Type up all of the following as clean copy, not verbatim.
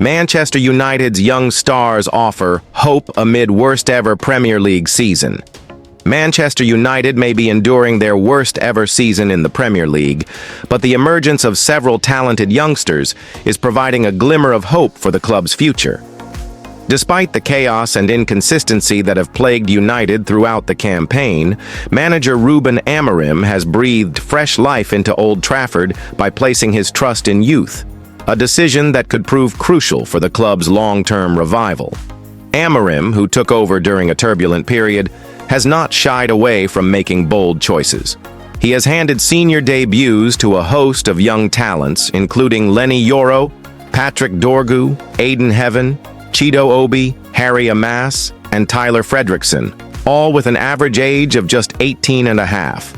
Manchester United's young stars offer hope amid worst-ever Premier League season. Manchester United may be enduring their worst-ever season in the Premier League, but the emergence of several talented youngsters is providing a glimmer of hope for the club's future. Despite the chaos and inconsistency that have plagued United throughout the campaign, manager Ruben Amorim has breathed fresh life into Old Trafford by placing his trust in youth, a decision that could prove crucial for the club's long-term revival. Amorim, who took over during a turbulent period, has not shied away from making bold choices. He has handed senior debuts to a host of young talents, including Lenny Yoro, Patrick Dorgu, Aiden Heaven, Chido Obi, Harry Maguire, and Tyler Fredrickson, all with an average age of just 18 and a half.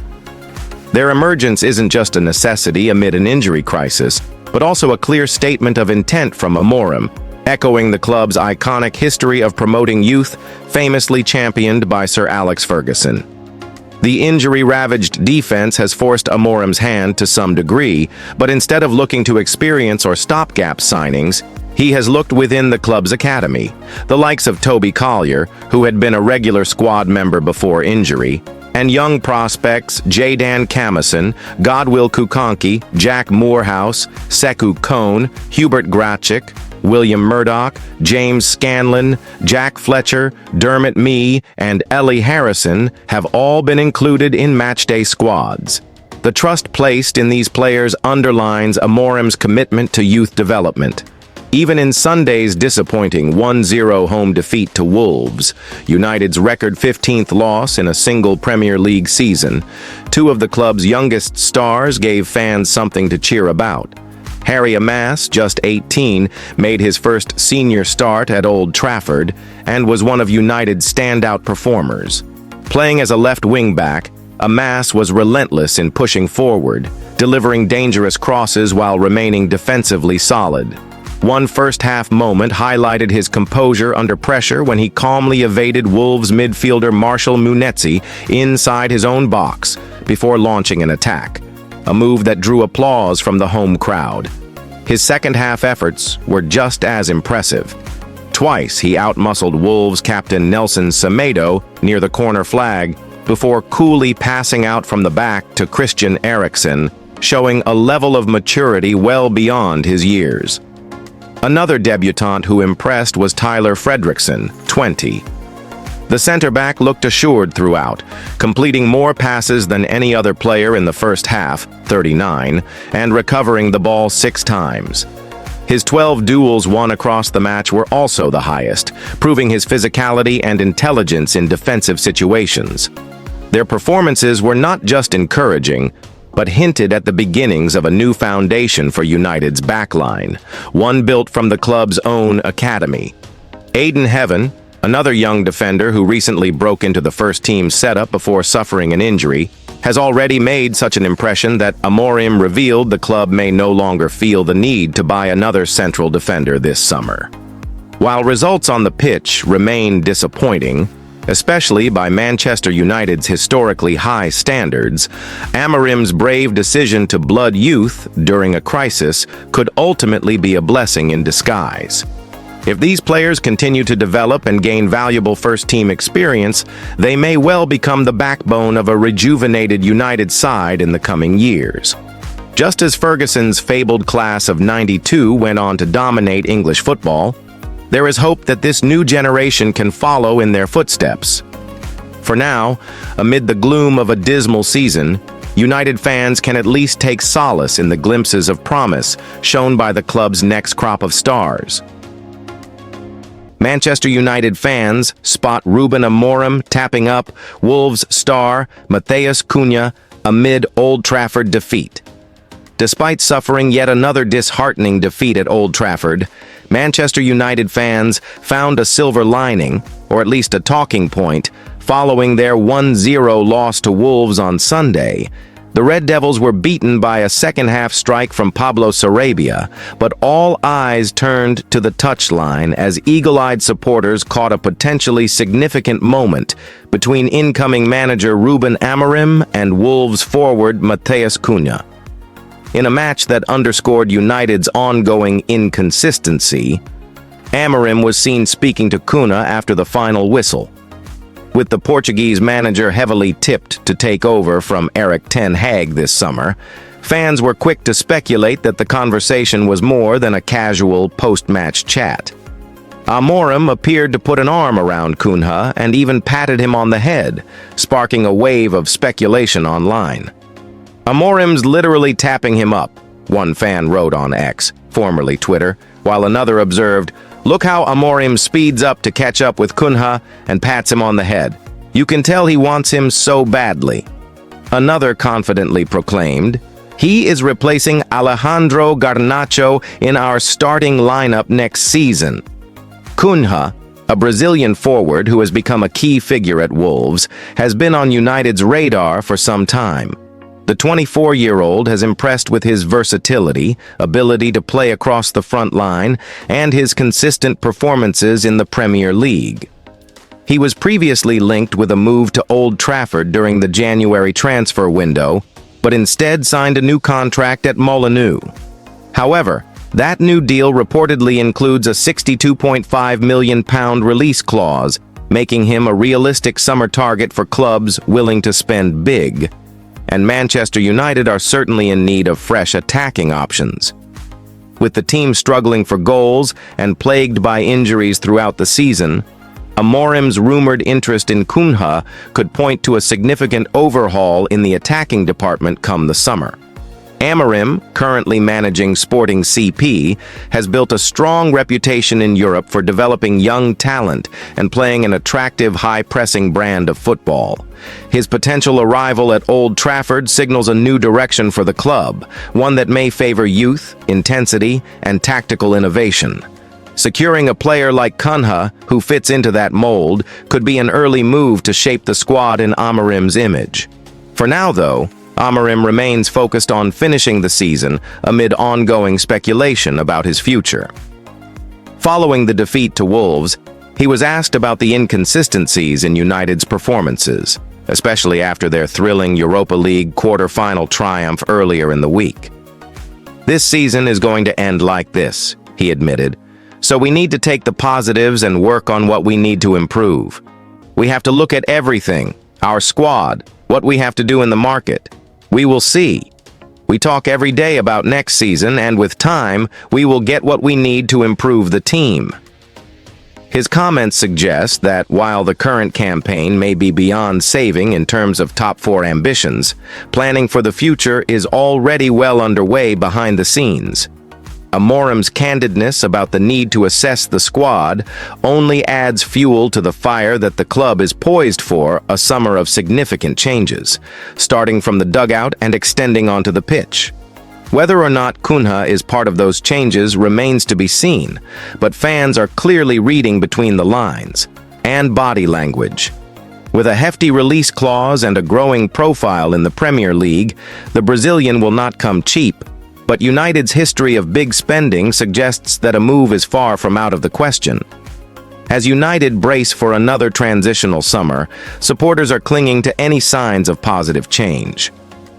Their emergence isn't just a necessity amid an injury crisis, but also a clear statement of intent from Amorim, echoing the club's iconic history of promoting youth, famously championed by Sir Alex Ferguson. The injury-ravaged defense has forced Amorim's hand to some degree, but instead of looking to experience or stopgap signings, he has looked within the club's academy, the likes of Toby Collier, who had been a regular squad member before injury, and young prospects Jadon Sancho, Godwill Kukanki, Jack Moorhouse, Sekou Kone, Hubert Grachik, William Murdoch, James Scanlon, Jack Fletcher, Dermot Mee, and Ellie Harrison have all been included in matchday squads. The trust placed in these players underlines Amorim's commitment to youth development. Even in Sunday's disappointing 1-0 home defeat to Wolves, United's record 15th loss in a single Premier League season, two of the club's youngest stars gave fans something to cheer about. Harry Maguire, just 18, made his first senior start at Old Trafford and was one of United's standout performers. Playing as a left wing-back, Maguire was relentless in pushing forward, delivering dangerous crosses while remaining defensively solid. One first-half moment highlighted his composure under pressure when he calmly evaded Wolves midfielder Marshall Munetsi inside his own box before launching an attack, a move that drew applause from the home crowd. His second-half efforts were just as impressive. Twice he outmuscled Wolves captain Nelson Semedo near the corner flag before coolly passing out from the back to Christian Eriksen, showing a level of maturity well beyond his years. Another debutant who impressed was Tyler Fredrickson, 20. The center-back looked assured throughout, completing more passes than any other player in the first half, 39, and recovering the ball 6 times. His 12 duels won across the match were also the highest, proving his physicality and intelligence in defensive situations. Their performances were not just encouraging, but hinted at the beginnings of a new foundation for United's backline, one built from the club's own academy. Aiden Heaven, another young defender who recently broke into the first-team setup before suffering an injury, has already made such an impression that Amorim revealed the club may no longer feel the need to buy another central defender this summer. While results on the pitch remain disappointing, especially by Manchester United's historically high standards, Amorim's brave decision to blood youth during a crisis could ultimately be a blessing in disguise. If these players continue to develop and gain valuable first-team experience, they may well become the backbone of a rejuvenated United side in the coming years. Just as Ferguson's fabled class of '92 went on to dominate English football, there is hope that this new generation can follow in their footsteps. For now, amid the gloom of a dismal season, United fans can at least take solace in the glimpses of promise shown by the club's next crop of stars. Manchester United fans spot Ruben Amorim tapping up Wolves star Matheus Cunha amid Old Trafford defeat. Despite suffering yet another disheartening defeat at Old Trafford, Manchester United fans found a silver lining, or at least a talking point, following their 1-0 loss to Wolves on Sunday. The Red Devils were beaten by a second-half strike from Pablo Sarabia, but all eyes turned to the touchline as eagle-eyed supporters caught a potentially significant moment between incoming manager Ruben Amorim and Wolves forward Matheus Cunha. In a match that underscored United's ongoing inconsistency, Amorim was seen speaking to Cunha after the final whistle. With the Portuguese manager heavily tipped to take over from Erik ten Hag this summer, fans were quick to speculate that the conversation was more than a casual post-match chat. Amorim appeared to put an arm around Cunha and even patted him on the head, sparking a wave of speculation online. "Amorim's literally tapping him up," one fan wrote on X, formerly Twitter, while another observed, "Look how Amorim speeds up to catch up with Cunha and pats him on the head. You can tell he wants him so badly." Another confidently proclaimed, "He is replacing Alejandro Garnacho in our starting lineup next season." Cunha, a Brazilian forward who has become a key figure at Wolves, has been on United's radar for some time. The 24-year-old has impressed with his versatility, ability to play across the front line, and his consistent performances in the Premier League. He was previously linked with a move to Old Trafford during the January transfer window, but instead signed a new contract at Molineux. However, that new deal reportedly includes a £62.5 million release clause, making him a realistic summer target for clubs willing to spend big. And Manchester United are certainly in need of fresh attacking options. With the team struggling for goals and plagued by injuries throughout the season, Amorim's rumored interest in Cunha could point to a significant overhaul in the attacking department come the summer. Amorim, currently managing Sporting CP, has built a strong reputation in Europe for developing young talent and playing an attractive, high-pressing brand of football. His potential arrival at Old Trafford signals a new direction for the club, one that may favor youth, intensity, and tactical innovation. Securing a player like Cunha, who fits into that mold, could be an early move to shape the squad in Amorim's image. For now, though, Amorim remains focused on finishing the season amid ongoing speculation about his future. Following the defeat to Wolves, he was asked about the inconsistencies in United's performances, especially after their thrilling Europa League quarter-final triumph earlier in the week. "This season is going to end like this," he admitted, "so we need to take the positives and work on what we need to improve. We have to look at everything, our squad, what we have to do in the market. We will see. We talk every day about next season, and with time, we will get what we need to improve the team." His comments suggest that while the current campaign may be beyond saving in terms of top-four ambitions, planning for the future is already well underway behind the scenes. Amorim's candidness about the need to assess the squad only adds fuel to the fire that the club is poised for a summer of significant changes, starting from the dugout and extending onto the pitch. Whether or not Cunha is part of those changes remains to be seen, but fans are clearly reading between the lines and body language. With a hefty release clause and a growing profile in the Premier League, the Brazilian will not come cheap, but United's history of big spending suggests that a move is far from out of the question. As United brace for another transitional summer, supporters are clinging to any signs of positive change.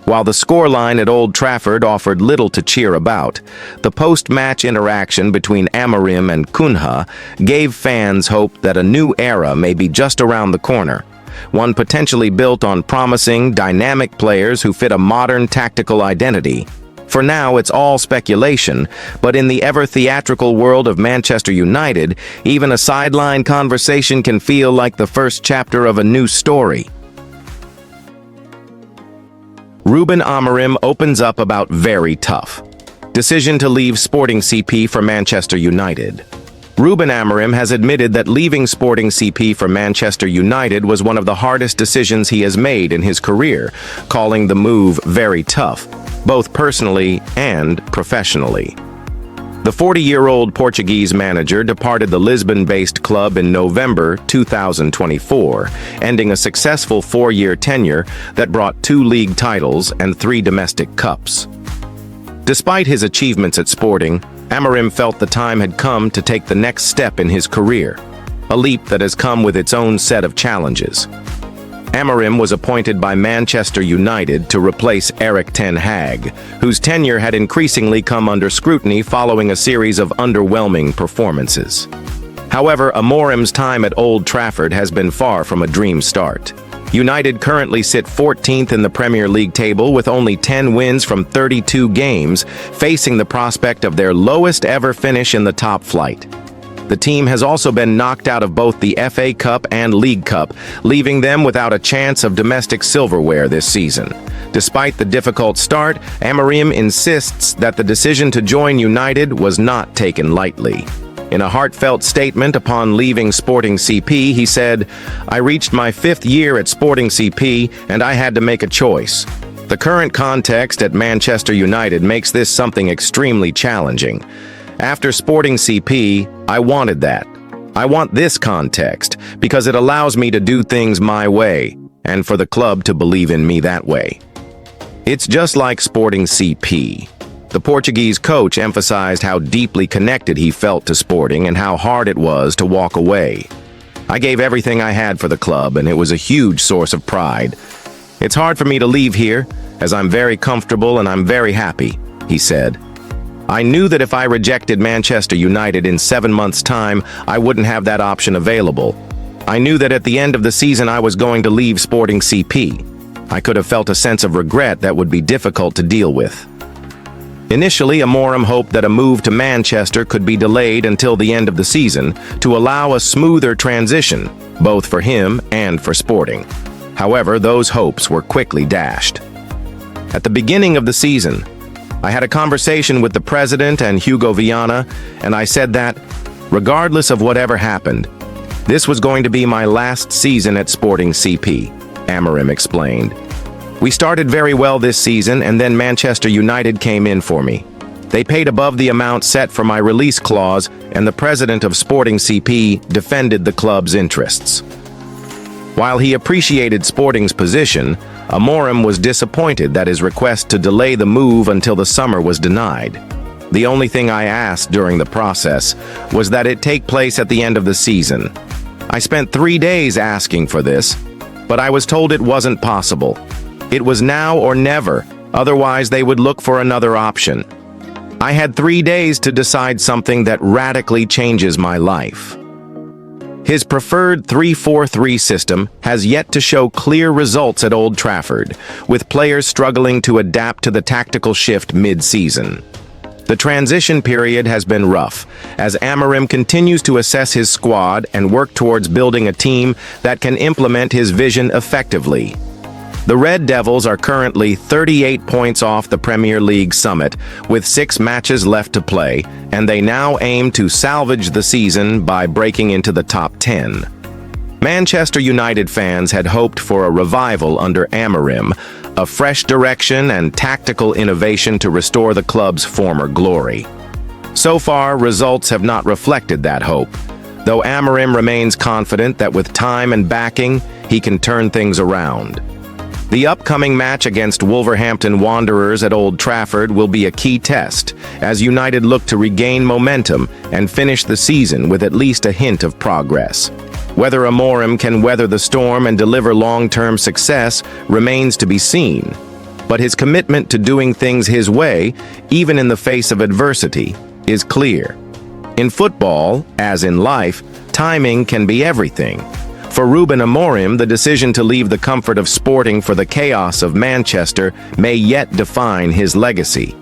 While the scoreline at Old Trafford offered little to cheer about, the post-match interaction between Amorim and Cunha gave fans hope that a new era may be just around the corner, one potentially built on promising, dynamic players who fit a modern tactical identity. For now, it's all speculation, but in the ever-theatrical world of Manchester United, even a sideline conversation can feel like the first chapter of a new story. Ruben Amorim opens up about very tough decision to leave Sporting CP for Manchester United. Ruben Amorim has admitted that leaving Sporting CP for Manchester United was one of the hardest decisions he has made in his career, calling the move very tough, both personally and professionally. The 40-year-old Portuguese manager departed the Lisbon-based club in November 2024, ending a successful four-year tenure that brought 2 league titles and 3 domestic cups. Despite his achievements at Sporting, Amorim felt the time had come to take the next step in his career, a leap that has come with its own set of challenges. Amorim was appointed by Manchester United to replace Erik ten Hag, whose tenure had increasingly come under scrutiny following a series of underwhelming performances. However, Amorim's time at Old Trafford has been far from a dream start. United currently sit 14th in the Premier League table with only 10 wins from 32 games, facing the prospect of their lowest ever finish in the top flight. The team has also been knocked out of both the FA Cup and League Cup, leaving them without a chance of domestic silverware this season. Despite the difficult start, Amorim insists that the decision to join United was not taken lightly. In a heartfelt statement upon leaving Sporting CP, he said, "I reached my 5th year at Sporting CP and I had to make a choice. The current context at Manchester United makes this something extremely challenging. After Sporting CP, I wanted that. I want this context because it allows me to do things my way and for the club to believe in me that way." It's just like Sporting CP. The Portuguese coach emphasized how deeply connected he felt to Sporting and how hard it was to walk away. "I gave everything I had for the club and it was a huge source of pride. It's hard for me to leave here as I'm very comfortable and I'm very happy," he said. "I knew that if I rejected Manchester United in 7 months' time, I wouldn't have that option available. I knew that at the end of the season I was going to leave Sporting CP. I could have felt a sense of regret that would be difficult to deal with." Initially, Amorim hoped that a move to Manchester could be delayed until the end of the season to allow a smoother transition, both for him and for Sporting. However, those hopes were quickly dashed. At the beginning of the season, I had a conversation with the president and Hugo Viana, and I said that, regardless of whatever happened, this was going to be my last season at Sporting CP, Amorim explained. "We started very well this season, and then Manchester United came in for me. They paid above the amount set for my release clause, and the president of Sporting CP defended the club's interests." While he appreciated Sporting's position, Amorim was disappointed that his request to delay the move until the summer was denied. "The only thing I asked during the process was that it take place at the end of the season. I spent 3 days asking for this, but I was told it wasn't possible. It was now or never, otherwise they would look for another option. I had 3 days to decide something that radically changes my life." His preferred 3-4-3 system has yet to show clear results at Old Trafford, with players struggling to adapt to the tactical shift mid-season. The transition period has been rough, as Amorim continues to assess his squad and work towards building a team that can implement his vision effectively. The Red Devils are currently 38 points off the Premier League summit, with 6 matches left to play, and they now aim to salvage the season by breaking into the top 10. Manchester United fans had hoped for a revival under Amorim, a fresh direction and tactical innovation to restore the club's former glory. So far, results have not reflected that hope, though Amorim remains confident that with time and backing, he can turn things around. The upcoming match against Wolverhampton Wanderers at Old Trafford will be a key test, as United look to regain momentum and finish the season with at least a hint of progress. Whether Amorim can weather the storm and deliver long-term success remains to be seen, but his commitment to doing things his way, even in the face of adversity, is clear. In football, as in life, timing can be everything. For Ruben Amorim, the decision to leave the comfort of Sporting for the chaos of Manchester may yet define his legacy.